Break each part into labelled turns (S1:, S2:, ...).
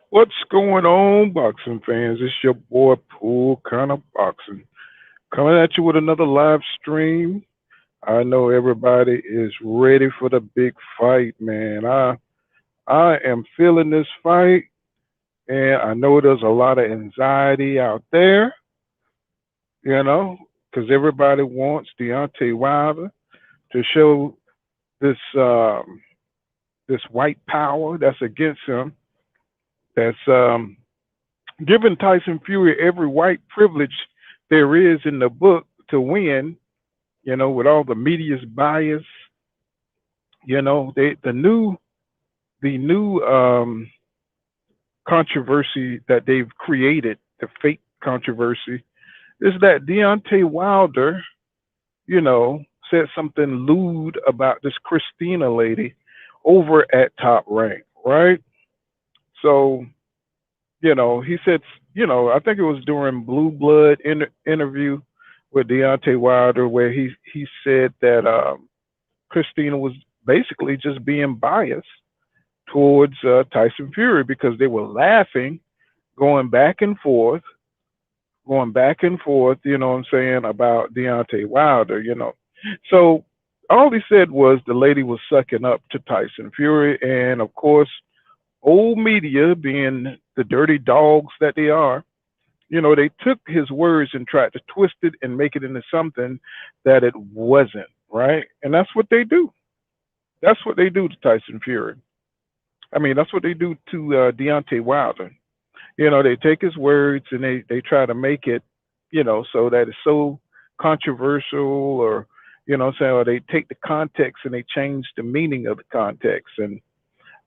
S1: What's going on, boxing fans? It's your boy Pool Kind of Boxing coming at you with another live stream. I know everybody is ready for the big fight, man. I am feeling this fight, and I know there's a lot of anxiety out there, you know, because everybody wants Deontay Wilder to show this this white power that's against him, that's giving Tyson Fury every white privilege there is in the book to win, with all the media's bias, the new controversy that they've created, the fake controversy, is that Deontay Wilder, said something lewd about this Christina lady over at Top Rank, right? So, he said, I think it was during Blue Blood interview with Deontay Wilder where he said that Christina was basically just being biased towards Tyson Fury because they were laughing, going back and forth, you know what I'm saying, about Deontay Wilder. So all he said was the lady was sucking up to Tyson Fury. And of course, old media, being the dirty dogs that they are, they took his words and tried to twist it and make it into something that it wasn't, right? And that's what they do. That's what they do to Tyson Fury. I mean, that's what they do to Deontay Wilder. They take his words and they try to make it, so that it's so controversial, or, what I'm saying, or they take the context and they change the meaning of the context. And,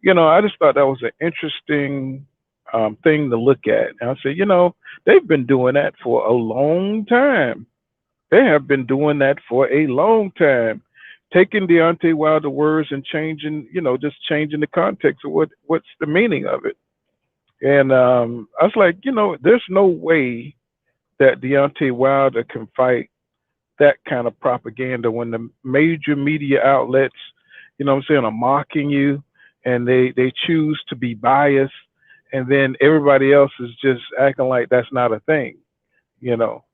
S1: I just thought that was an interesting thing to look at. And I said, they've been doing that for a long time. They have been doing that for a long time, taking Deontay Wilder words and changing, just changing the context of what's the meaning of it. And I was like, there's no way that Deontay Wilder can fight that kind of propaganda when the major media outlets, what I'm saying, are mocking you, and they choose to be biased, and then everybody else is just acting like that's not a thing, you know.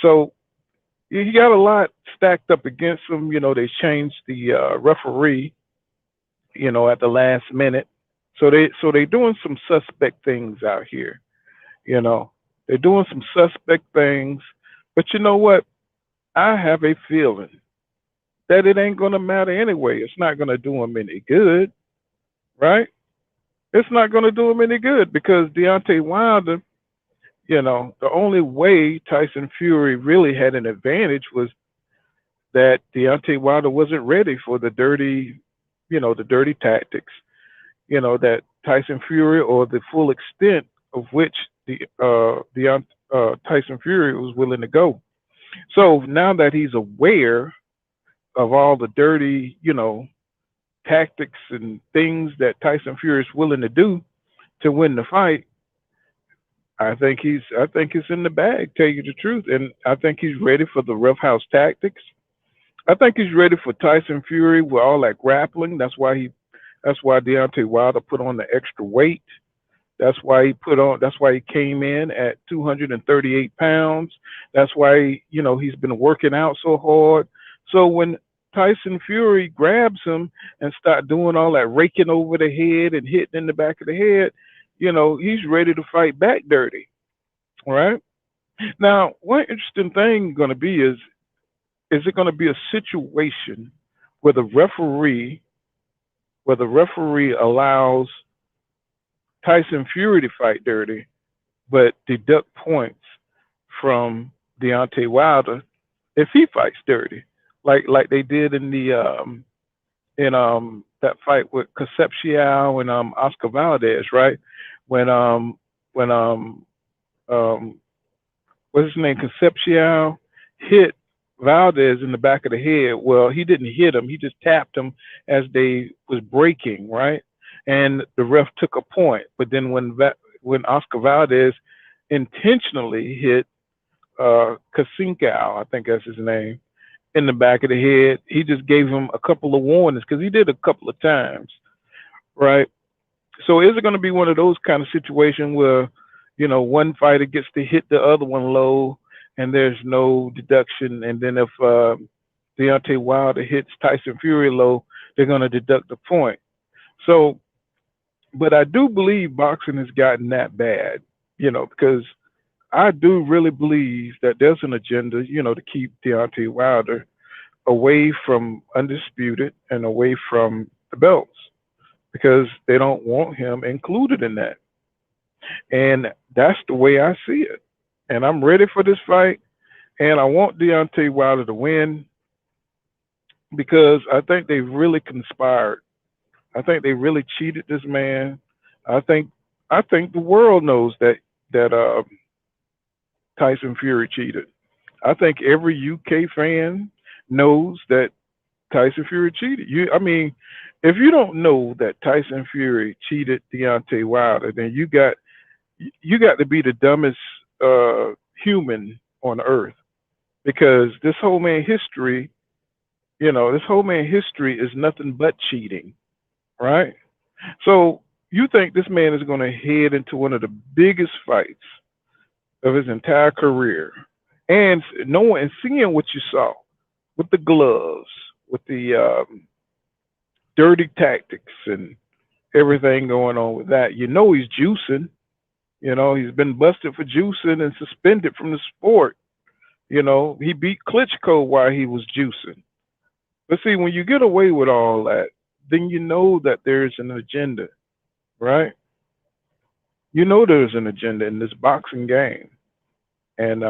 S1: So you got a lot stacked up against them. They changed the referee, at the last minute. So they doing some suspect things out here. You know, they're doing some suspect things. But you know what? I have a feeling that it ain't gonna matter anyway. It's not gonna do them any good, right? It's not gonna do them any good because Deontay Wilder, the only way Tyson Fury really had an advantage was that Deontay Wilder wasn't ready for the dirty tactics, that Tyson Fury, or the full extent of which the Tyson Fury was willing to go. So now that he's aware of all the dirty, tactics and things that Tyson Fury is willing to do to win the fight, I think he's in the bag, tell you the truth. And I think he's ready for the roughhouse tactics. I think he's ready for Tyson Fury with all that grappling. That's why Deontay Wilder put on the extra weight. That's why he came in at 238 pounds. That's why, he's been working out so hard. So when Tyson Fury grabs him and start doing all that raking over the head and hitting in the back of the head, he's ready to fight back dirty. All right. Now, one interesting thing going to be is it going to be a situation where the referee allows Tyson Fury to fight dirty, but deduct points from Deontay Wilder if he fights dirty, like they did in that fight with Concepcion and Oscar Valdez, right? When when what's his name, Concepcion hit Valdez in the back of the head. Well, he didn't hit him; he just tapped him as they was breaking, right? And the ref took a point. But then when Oscar Valdez intentionally hit Kasinkow, I think that's his name, in the back of the head, he just gave him a couple of warnings because he did a couple of times, right? So is it going to be one of those kind of situations where, one fighter gets to hit the other one low and there's no deduction, and then if Deontay Wilder hits Tyson Fury low, they're going to deduct the point. So, but I do believe boxing has gotten that bad, because I do really believe that there's an agenda, to keep Deontay Wilder away from undisputed and away from the belts because they don't want him included in that. And that's the way I see it. And I'm ready for this fight. And I want Deontay Wilder to win because I think they really conspired. I think they really cheated this man. I think I think the world knows that Tyson Fury cheated. I think every UK fan knows that Tyson Fury cheated. I mean, if you don't know that Tyson Fury cheated Deontay Wilder, then you got to be the dumbest human on earth because this whole man history is nothing but cheating, right? So you think this man is going to head into one of the biggest fights of his entire career, and knowing and seeing what you saw with the gloves, with the dirty tactics and everything going on with that, he's juicing. He's been busted for juicing and suspended from the sport. He beat Klitschko while he was juicing. But see, when you get away with all that, then you know that there's an agenda, right? You know there's an agenda in this boxing game. And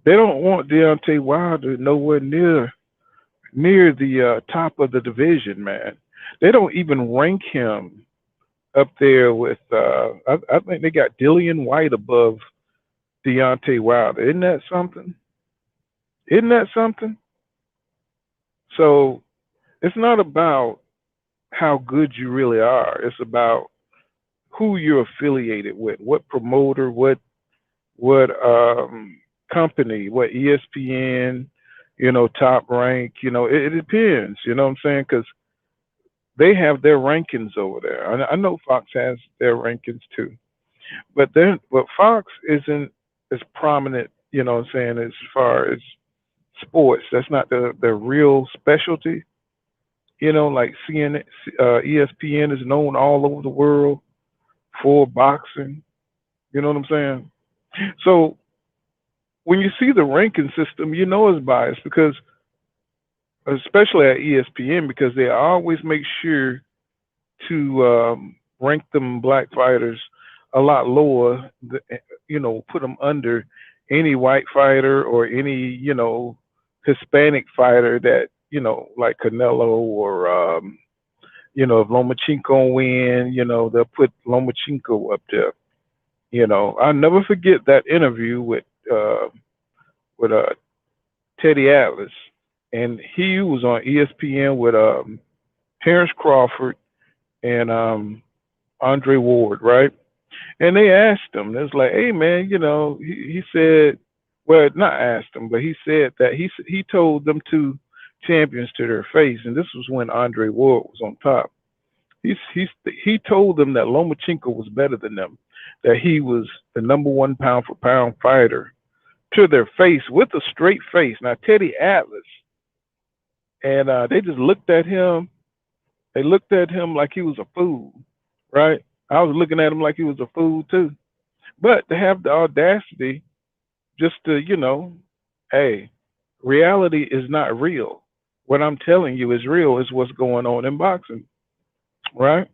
S1: they don't want Deontay Wilder nowhere near the top of the division, man. They don't even rank him up there with. I think they got Dillian White above Deontay Wilder. Isn't that something? Isn't that something? So it's not about how good you really are. It's about who you're affiliated with, what promoter, what company, what ESPN, top rank. It depends. You know what I'm saying? Because they have their rankings over there. I know Fox has their rankings too, but Fox isn't as prominent. You know what I'm saying? As far as sports, that's not their real specialty. Like CNN, ESPN is known all over the world for boxing. You know what I'm saying? So when you see the ranking system, you know it's biased because, especially at ESPN, because they always make sure to rank them black fighters a lot lower, put them under any white fighter or any, Hispanic fighter that, like Canelo or, if Lomachenko win, they'll put Lomachenko up there. I'll never forget that interview with Teddy Atlas, and he was on ESPN with Terrence Crawford and Andre Ward, right? And they asked him, it was like, hey man, he said, well, not asked him, but he said that he told them two champions to their face, and this was when Andre Ward was on top. He told them that Lomachenko was better than them, that he was the number one pound for pound fighter to their face with a straight face. Now Teddy Atlas, and they just looked at him. They looked at him like he was a fool, right? I was looking at him like he was a fool too. But to have the audacity just to, hey, reality is not real. What I'm telling you is real is what's going on in boxing, right?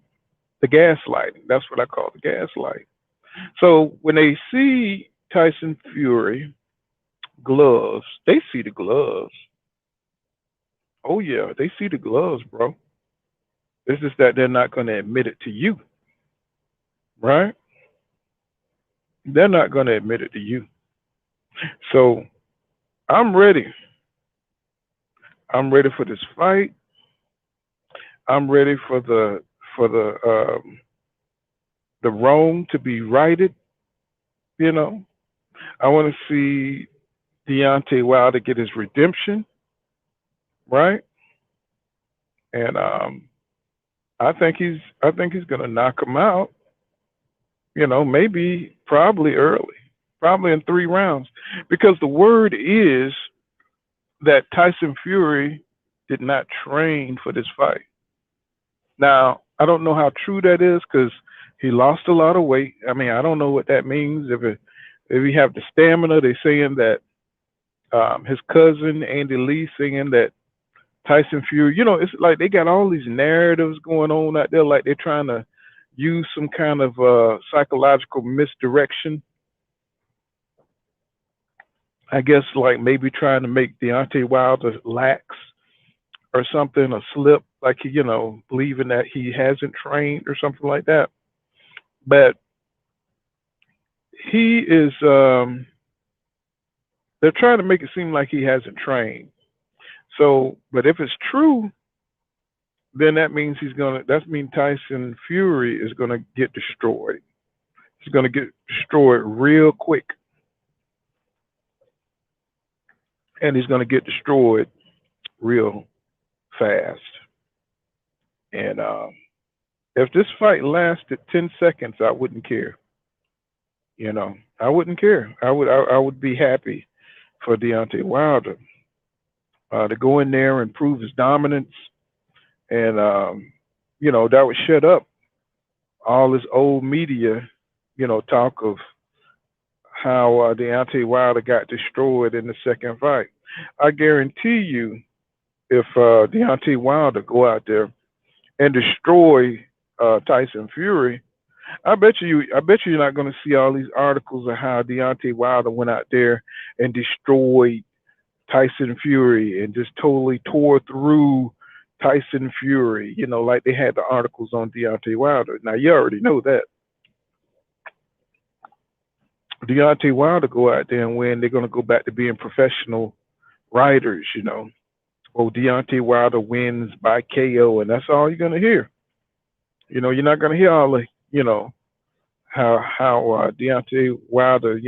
S1: The gaslighting. That's what I call the gaslight. So when they see Tyson Fury gloves, they see the gloves. Oh yeah, they see the gloves, bro. It's just that they're not going to admit it to you, right? They're not going to admit it to you. So I'm ready. I'm ready for this fight. I'm ready for the wrong to be righted. You know, I want to see Deontay Wilder get his redemption, right? And I think he's gonna knock him out. Maybe probably early, probably in 3 rounds, because the word is that Tyson Fury did not train for this fight. Now, I don't know how true that is because he lost a lot of weight. I mean, I don't know what that means. If he have the stamina, they're saying that his cousin Andy Lee saying that Tyson Fury. It's like they got all these narratives going on out there, like they're trying to use some kind of psychological misdirection. I guess like maybe trying to make Deontay Wilder lax or something, or slip, like believing that he hasn't trained or something like that. But he is. They're trying to make it seem like he hasn't trained. So, but if it's true, then that means he's gonna. That means Tyson Fury is gonna get destroyed. He's gonna get destroyed real quick, and he's gonna get destroyed real fast. And if this fight lasted 10 seconds, I wouldn't care. I wouldn't care. I would be happy for Deontay Wilder to go in there and prove his dominance, and that would shut up all this old media, talk of how Deontay Wilder got destroyed in the second fight. I guarantee you, if Deontay Wilder go out there and destroy Tyson Fury, I bet you you're not going to see all these articles of how Deontay Wilder went out there and destroyed Tyson Fury and just totally tore through Tyson Fury. Like they had the articles on Deontay Wilder. Now you already know that Deontay Wilder go out there and win, they're going to go back to being professional writers. Oh, Deontay Wilder wins by KO, and that's all you're going to hear. You're not going to hear all the how Deontay Wilder,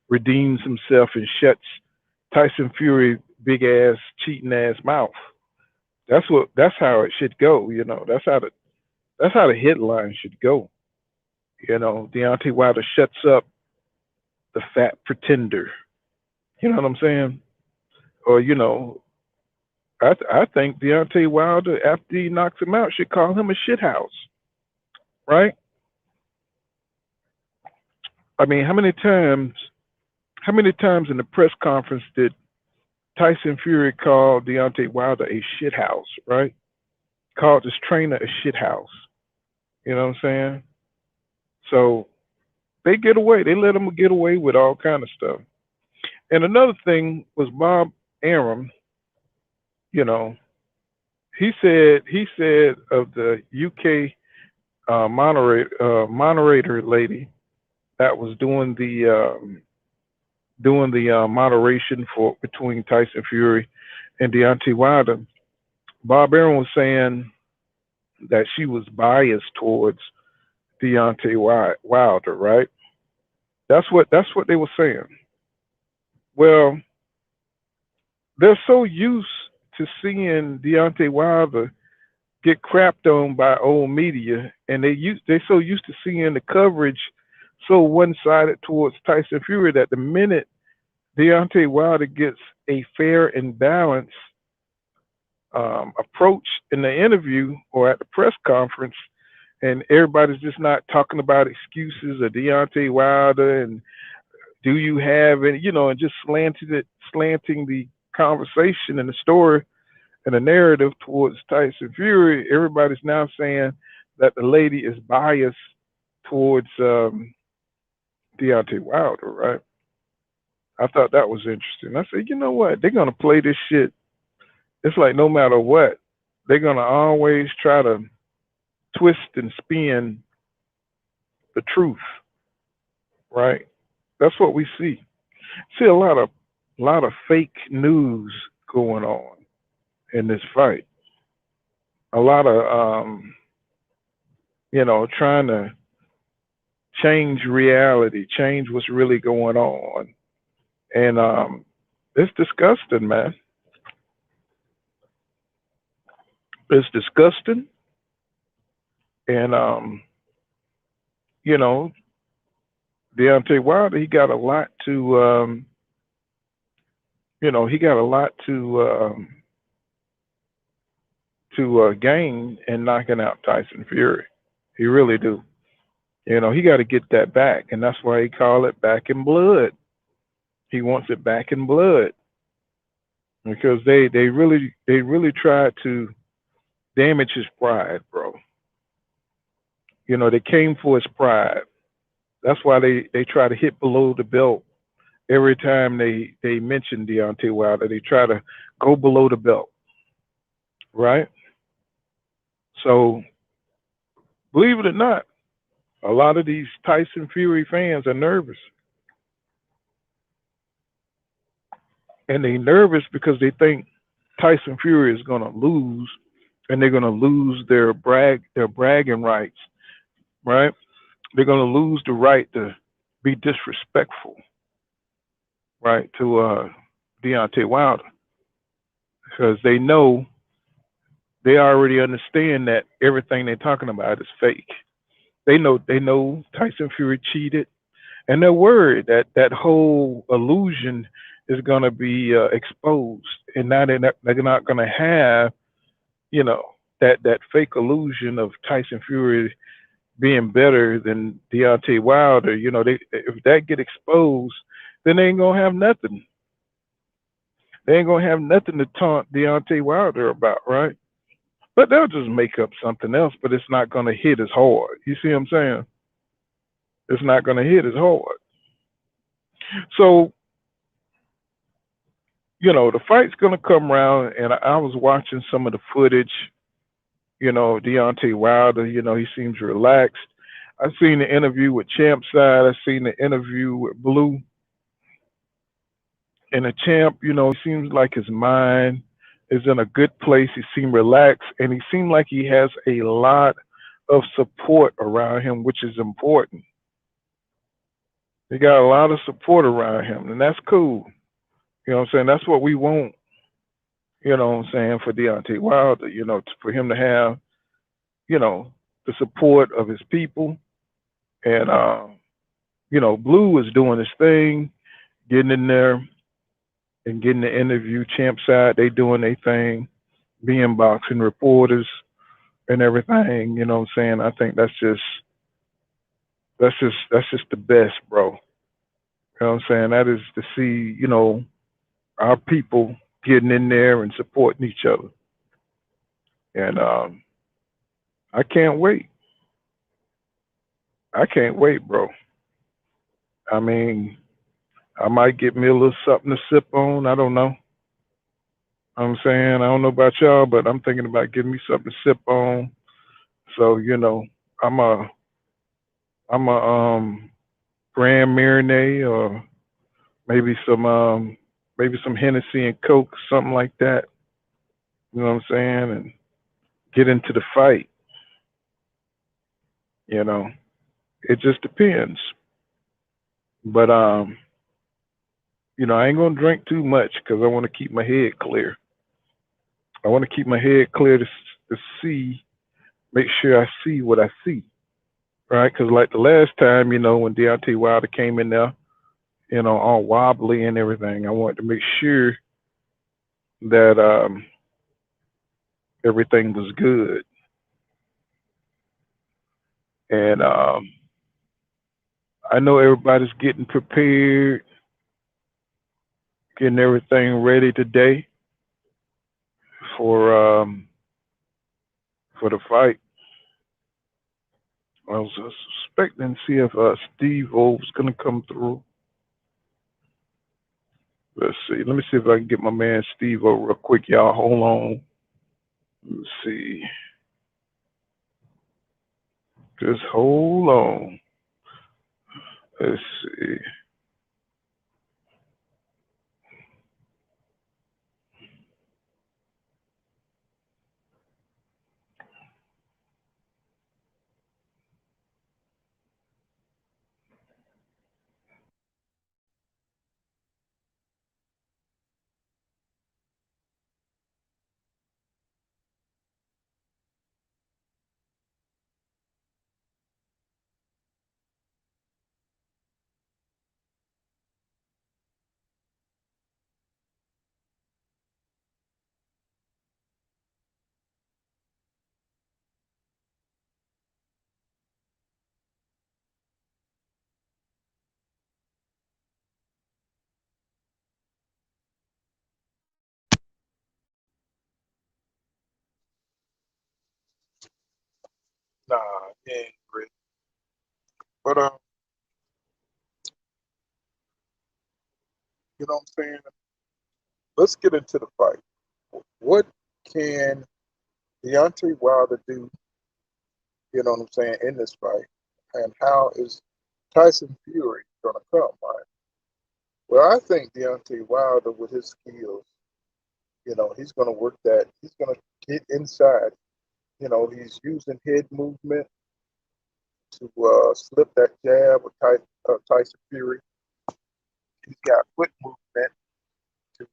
S1: redeems himself and shuts Tyson Fury big ass cheating ass mouth. That's how it should go. That's how the headline should go. Deontay Wilder shuts up the fat pretender. You know what I'm saying? Or I think Deontay Wilder, after he knocks him out, should call him a shithouse, right? I mean, how many times in the press conference did Tyson Fury call Deontay Wilder a shithouse, right? Called his trainer a shithouse. You know what I'm saying? So they get away. They let them get away with all kind of stuff. And another thing was Bob Arum. You know, he said of the UK moderator lady that was doing the moderation for between Tyson Fury and Deontay Wilder. Bob Arum was saying that she was biased towards Deontay Wilder, right? That's what they were saying. Well, they're so used to seeing Deontay Wilder get crapped on by old media, and they so used to seeing the coverage so one sided towards Tyson Fury that the minute Deontay Wilder gets a fair and balanced approach in the interview or at the press conference, and everybody's just not talking about excuses of Deontay Wilder and do you have any, and just slanting the conversation and the story and the narrative towards Tyson Fury. Everybody's now saying that the lady is biased towards Deontay Wilder, right? I thought that was interesting. I said, you know what? They're gonna play this shit. It's like no matter what, they're gonna always try to twist and spin the truth, right? That's what we see. See a lot of fake news going on in this fight. A lot of trying to change reality, change what's really going on, and it's disgusting, man. It's disgusting, And you know, Deontay Wilder, he got a lot to he got a lot to gain in knocking out Tyson Fury. He really do. He got to get that back, and that's why he call it back in blood. He wants it back in blood because they really tried to damage his pride, bro. They came for his pride. That's why they try to hit below the belt every time they mention Deontay Wilder. They try to go below the belt, right? So believe it or not, a lot of these Tyson Fury fans are nervous, and they nervous because they think Tyson Fury is going to lose, and they're going to lose their bragging rights, right? They're going to lose the right to be disrespectful, right, to Deontay Wilder, because they already understand that everything they're talking about is fake. They know Tyson Fury cheated, and they're worried that that whole illusion is going to be exposed, and now they're not going to have you know that fake illusion of Tyson Fury being better than Deontay Wilder. If that get exposed, then they ain't gonna have nothing. They ain't gonna have nothing to taunt Deontay Wilder about, right? But they'll just make up something else, but it's not gonna hit as hard. You see what I'm saying? It's not gonna hit as hard. So, the fight's gonna come around, and I was watching some of the footage. Deontay Wilder. He seems relaxed. I've seen the interview with Champside. I've seen the interview with Blue. And the champ, he seems like his mind is in a good place. He seemed relaxed, and he seemed like he has a lot of support around him, which is important. He got a lot of support around him, and that's cool. You know what I'm saying? That's what we want, what I'm saying, for Deontay Wilder, for him to have, you know, the support of his people. And, Blue is doing his thing, getting in there and getting the interview. Champ side, they doing their thing, being boxing reporters and everything. You know what I'm saying? I think that's just the best, bro. You know what I'm saying? That is to see, our people getting in there and supporting each other. And I can't wait. I can't wait, bro. I mean, I might get me a little something to sip on. I don't know. I'm saying I don't know about y'all, but I'm thinking about getting me something to sip on. So, I'm a I'm a Grand Marinade, or maybe some Hennessy and Coke, something like that. You know what I'm saying? And get into the fight. You know, it just depends. But I ain't gonna drink too much because I want to keep my head clear. I want to keep my head clear to see, make sure I see what I see, right? Because like the last time, when Deontay Wilder came in there, all wobbly and everything, I wanted to make sure that everything was good. And I know everybody's getting prepared, getting everything ready today for um, for the fight. I was expecting to see if Steve-O was going to come through. Let's see. Let me see if I can get my man Steve-O real quick, y'all. Hold on. Let's see. Just hold on. Let's see. Yeah, great. But you know what I'm saying? Let's get into the fight. What can Deontay Wilder do, you know what I'm saying, in this fight? And how is Tyson Fury gonna come, right? Well, I think Deontay Wilder with his skills, he's gonna work that, he's gonna get inside. He's using head movement to slip that jab with Tyson Fury. He's got foot movement to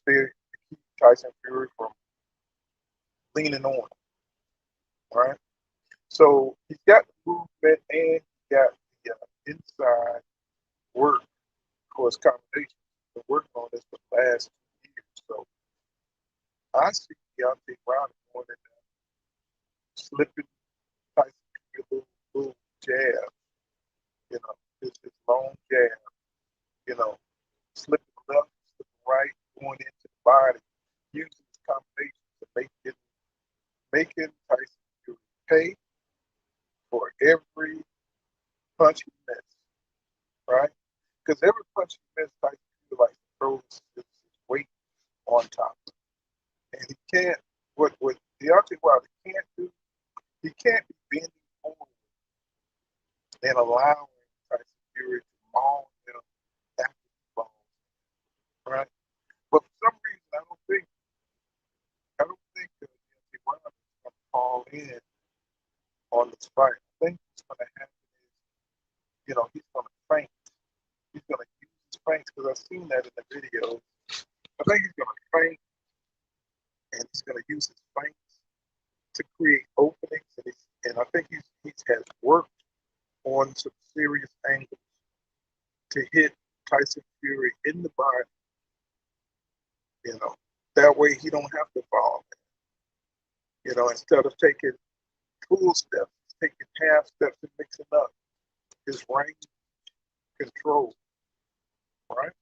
S1: to keep Tyson Fury from leaning on him, right? So he's got the movement and he's got the inside work for his combination. He's been working on this for the last 2 years. So I see Deontay Wilder going in there, slipping Tyson Fury a little jab, his long jab, you know, slipping left, slipping right, going into the body, using his combination to making Tyson Fury pay for every punch he missed, right? Because every punch he missed, Tyson Fury like throws his weight on top, and he can't. What Deontay Wilder can't do, he can't be bending forward and allowing Tyson Fury to maul him after he falls, right? But for some reason, I don't think Deontay Wilder is going to fall in on this fight. I think what's going to happen is, he's going to faint. He's going to use his feints because I've seen that in the video. I think he's going to faint and he's going to use his feints to create openings, and I think he has worked on some serious angles to hit Tyson Fury in the body. That way he don't have to fall. Instead of taking full steps, taking half steps and mixing up his range control, right?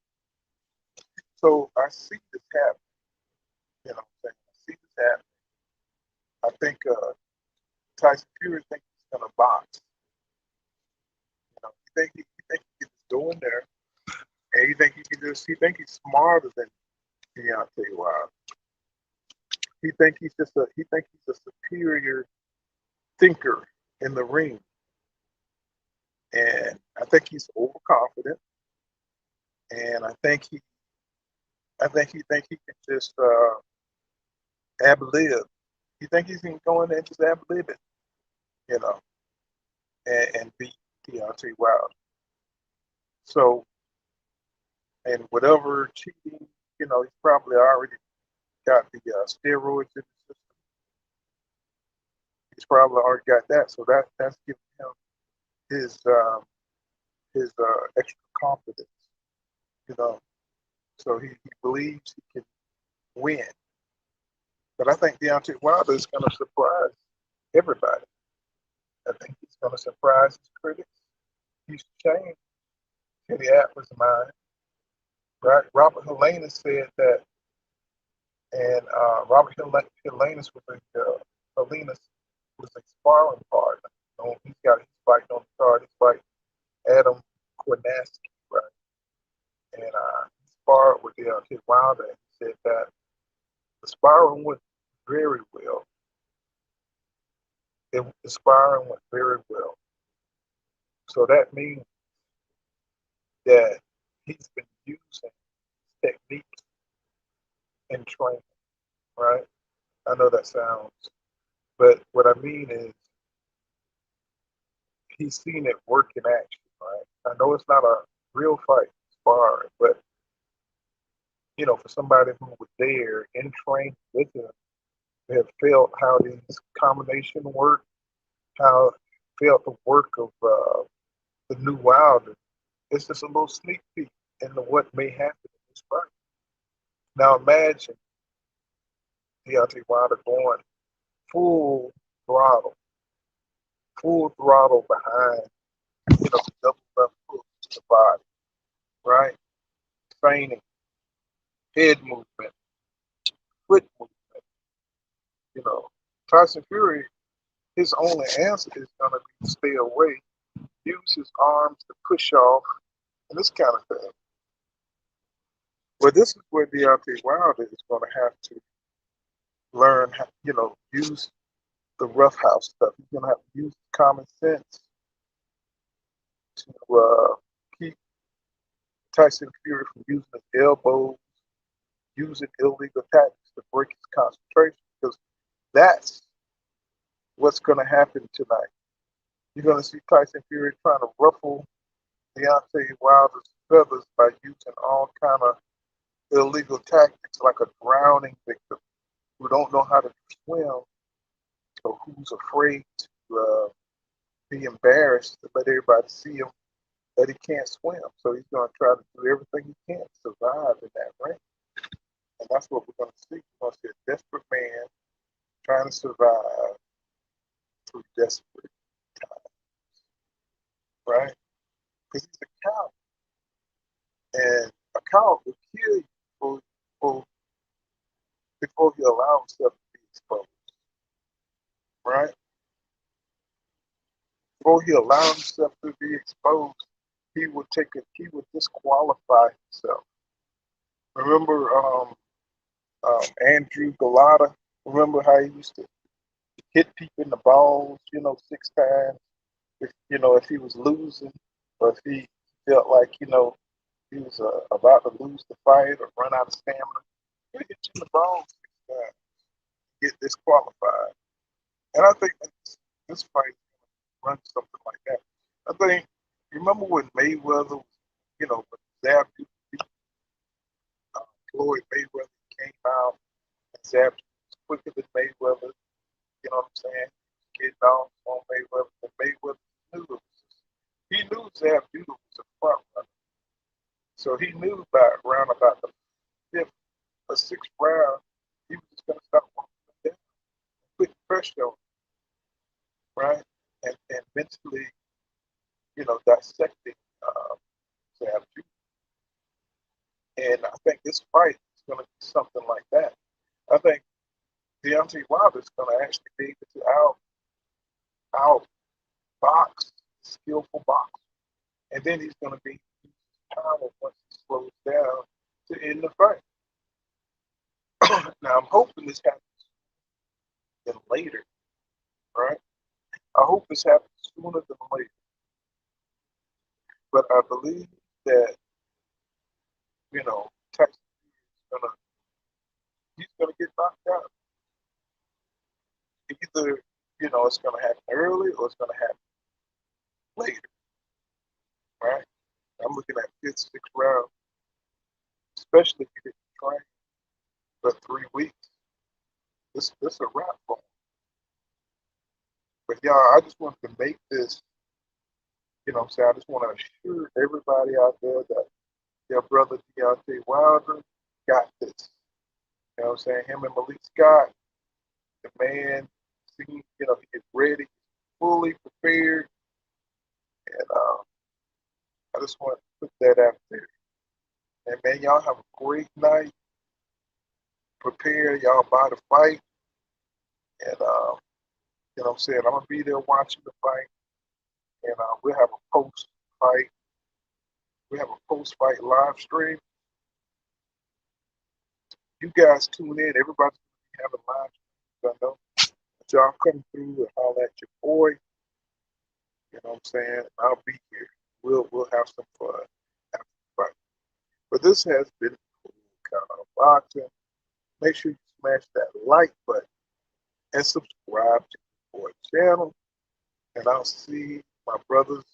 S1: So I see this happen. I see this happen. I think Tyson Fury thinks he's gonna box. He think he can just go in there, and he think he's smarter than Deontay Wilder. He think he's a superior thinker in the ring, and I think he's overconfident, and I think he can just ab lib. He think he's gonna go in there and just ab lib it, you know, and beat Deontay Wilder. So, and whatever cheating, he's probably already got the steroids in the system. He's probably already got that, so that's giving him his extra confidence, you know. So he believes he can win. But I think Deontay Wilder is going to surprise everybody. I think he's going to surprise his critics. He's changed Teddy Atlas' mind. Right? Robert Helenius said that, and Robert Helenius was a sparring partner. He's fighting on the card. He's fighting Adam Kornaski, right? And he sparred with Deontay Wilder, and he said that the sparring went very well. The sparring went very well. So that means that he's been using techniques in training, right? I know that sounds, but what I mean is he's seen it work in action, right? I know it's not a real fight, sparring, but for somebody who was there in training with him, they have felt how these combination work, how felt the work of the new Wilder. It's just a little sneak peek into what may happen in this fight. Now imagine Deontay Wilder going full throttle, behind, double left hook to the body, right? Feigning, head movement, foot movement. Tyson Fury
S2: his only answer is going to be to stay away, use his arms to push off, and this kind of thing. But this is where Deontay Wilder is going to have to learn, how, use the roughhouse stuff. He's going to have to use common sense to keep Tyson Fury from using his elbows, using illegal tactics to break his concentration, because that's what's going to happen tonight. You're going to see Tyson Fury trying to ruffle Deontay Wilder's feathers by using all kind of illegal tactics, like a drowning victim who don't know how to swim, or who's afraid to be embarrassed to let everybody see him that he can't swim. So he's going to try to do everything he can to survive in that ring. And that's what we're going to see. We're going to see a desperate man trying to survive through desperate times, right? Because he's a coward. And a coward will kill you before, before he allows himself to be exposed, right? Before he allows himself to be exposed, he would disqualify himself. Remember Andrew Galata? Remember how he used to hit people in the balls, 6 times? If he was losing, or if he felt like, he was about to lose the fight or run out of stamina, he would hit you in the balls 6 times, get disqualified. And I think this fight run something like that. I think, remember when Mayweather, when Zab Floyd Mayweather came out, and Zab was quicker than Mayweather, you know what I'm saying? Getting off on Mayweather, and Mayweather knew it. He knew Zab Judah was a front runner. So he knew about the fifth or sixth round, he was just going to start walking him down, putting pressure on him, right? And mentally, dissecting Zab Judah. And I think this fight is going to be something like that. I think Deontay Wilder is going to actually be able to out box, skillful box. And then he's going to be using power once he slows down to end the fight. Now, I'm hoping this happens than later, right? I hope this happens sooner than later. But I believe that, Tyson he's gonna get knocked out. Either, it's gonna happen early or it's gonna happen later, right? I'm looking at fifth, sixth round, especially if you get trained for 3 weeks. This a wrap for him. But y'all, I just wanted to make this, what I'm saying, I just want to assure everybody out there that their brother Deontay Wilder got this. You know what I'm saying? Him and Malik Scott, the man, he is ready, fully prepared. And I just want to put that out there. And man, y'all have a great night. Prepare y'all by the fight. And what I'm saying, I'm gonna be there watching the fight. And we'll have a post-fight. We have a post-fight live stream. You guys tune in. Everybody's gonna be having live streams. I know. But y'all come through and holler at your boy. You know what I'm saying? I'll be here. We'll have some fun after the fight. But this has been Cool Kind of Boxing. Make sure you smash that like button and subscribe to the boy channel. And I'll see my brothers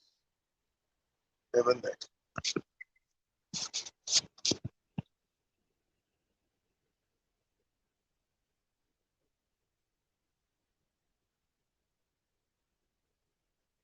S2: in the next one.